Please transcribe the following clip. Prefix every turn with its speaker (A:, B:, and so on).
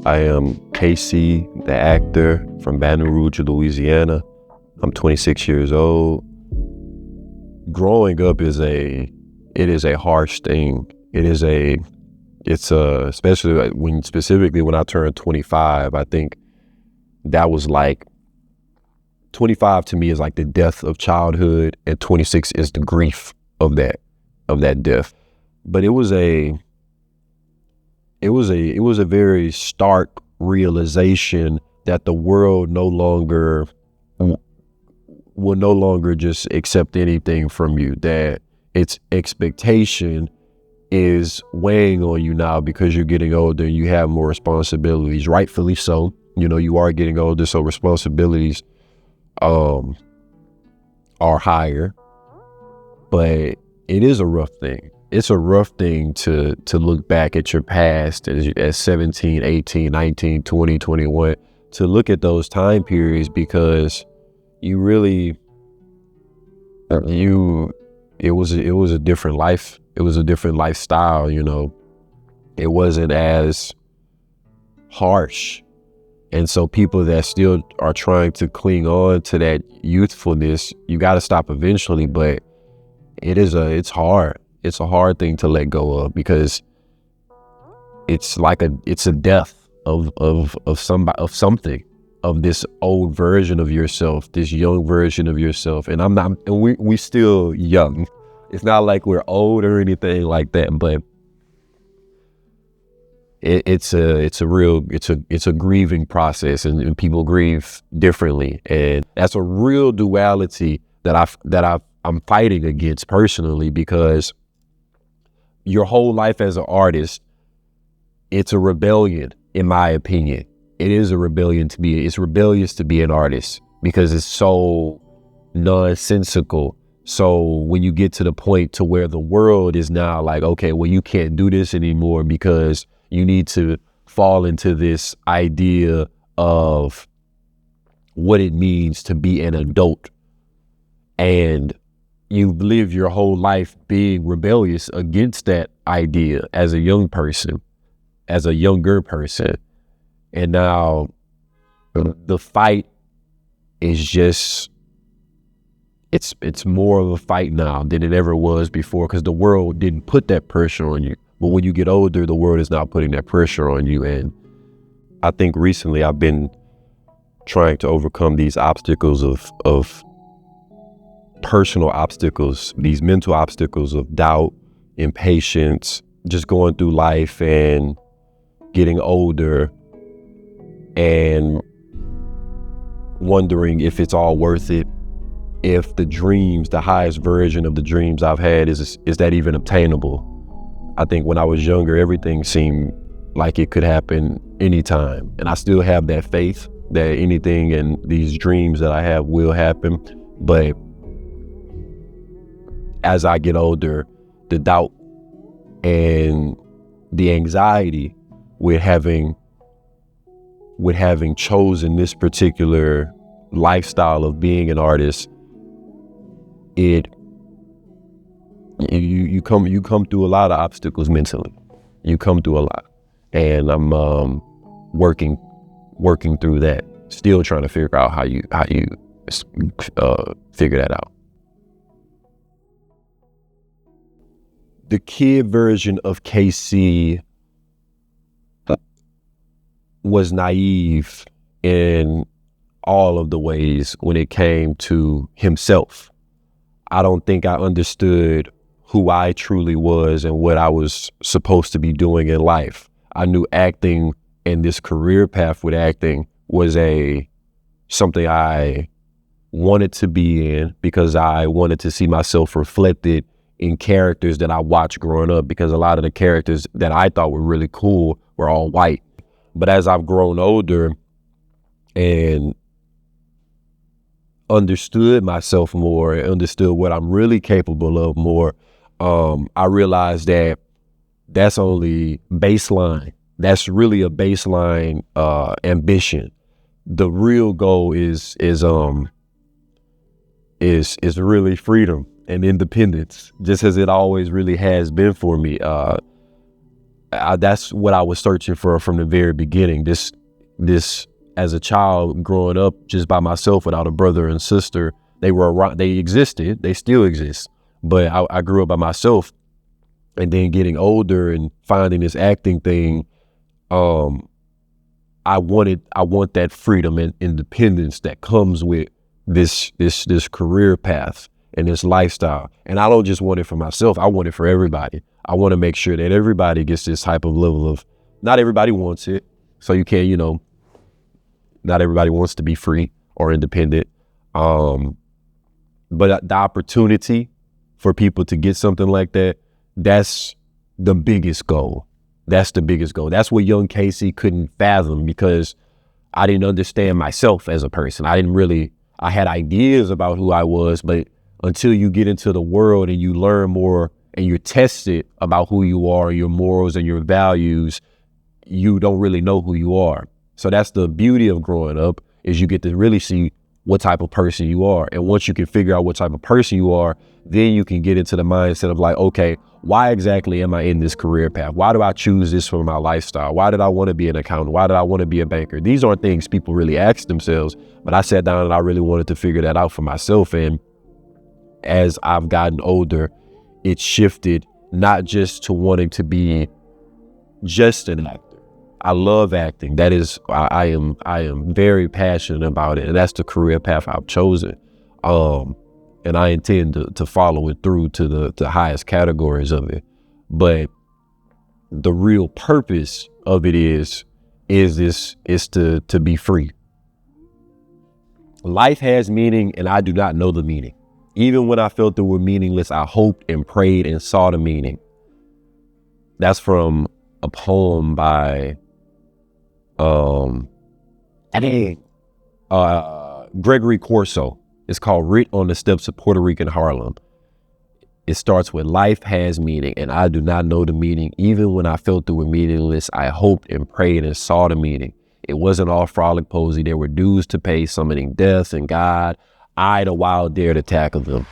A: I am KC, the actor from Baton Rouge, Louisiana. I'm 26 years old. Growing up is a harsh thing. Specifically when I turned 25, I think that was like, 25 to me is like the death of childhood, and 26 is the grief of that death. But it was a very stark realization that the world will no longer just accept anything from you, that its expectation is weighing on you now because you're getting older and you have more responsibilities, rightfully so. You are getting older, so responsibilities are higher. But it is a rough thing. It's a rough thing to look back at your past as 17, 18, 19, 20, 21, to look at those time periods, because it was a different life. It was a different lifestyle, It wasn't as harsh. And so people that still are trying to cling on to that youthfulness, you got to stop eventually. But it's hard. It's a hard thing to let go of, because it's a death of something, of this old version of yourself, this young version of yourself. And we still young. It's not like we're old or anything like that, but it's a grieving process, and people grieve differently, and that's a real duality that I'm fighting against personally, because your whole life as an artist, it's a rebellion, in my opinion. It is a rebellion it's rebellious to be an artist, because it's so nonsensical. So when you get to the point to where the world is now like, okay, well, you can't do this anymore because you need to fall into this idea of what it means to be an adult. And you've lived your whole life being rebellious against that idea as a young person, as a younger person. And now the fight is just, it's more of a fight now than it ever was before, because the world didn't put that pressure on you. But when you get older, the world is now putting that pressure on you. And I think recently I've been trying to overcome these obstacles of personal obstacles, these mental obstacles of doubt, impatience, just going through life and getting older and wondering if it's all worth it, if the highest version of the dreams I've had, is that even obtainable? I think when I was younger, everything seemed like it could happen anytime. And I still have that faith that anything and these dreams that I have will happen. But as I get older, the doubt and the anxiety with having chosen this particular lifestyle of being an artist, you come through a lot of obstacles mentally. You come through a lot, and I'm working through that. Still trying to figure out how you figure that out. The kid version of KC was naive in all of the ways when it came to himself. I don't think I understood who I truly was and what I was supposed to be doing in life. I knew acting and this career path with acting was something I wanted to be in, because I wanted to see myself reflected in characters that I watched growing up, because a lot of the characters that I thought were really cool were all white. But as I've grown older and understood myself more and understood what I'm really capable of more, I realized that that's only baseline. That's really a baseline ambition. The real goal is really freedom and independence, just as it always really has been for me. That's what I was searching for from the very beginning. This as a child growing up just by myself without a brother and sister, they were around, they existed, they still exist. But I grew up by myself, and then getting older and finding this acting thing, I want that freedom and independence that comes with this career path and this lifestyle. And I don't just want it for myself, I want it for everybody. I want to make sure that everybody gets this type of level of, not everybody wants it. So you can't, not everybody wants to be free or independent. But the opportunity for people to get something like that, that's the biggest goal. That's the biggest goal. That's what young Casey couldn't fathom, because I didn't understand myself as a person. I had ideas about who I was, but until you get into the world and you learn more and you're tested about who you are, your morals and your values, you don't really know who you are. So that's the beauty of growing up, is you get to really see what type of person you are. And once you can figure out what type of person you are, then you can get into the mindset of like, okay, why exactly am I in this career path? Why do I choose this for my lifestyle? Why did I want to be an accountant? Why did I want to be a banker? These aren't things people really ask themselves, but I sat down and I really wanted to figure that out for myself. And as I've gotten older, it shifted not just to wanting to be just an actor. I love acting. That is, I am very passionate about it, and that's the career path I've chosen. And I intend to follow it through to the highest categories of it. But the real purpose of it is to be free. Life has meaning, and I do not know the meaning. Even when I felt they were meaningless, I hoped and prayed and saw the meaning. That's from a poem by Gregory Corso. It's called Writ on the Steps of Puerto Rican Harlem. It starts with, life has meaning, and I do not know the meaning. Even when I felt they were meaningless, I hoped and prayed and saw the meaning. It wasn't all frolic posy. There were dues to pay, summoning death and God. I, the wild, dare to tackle them.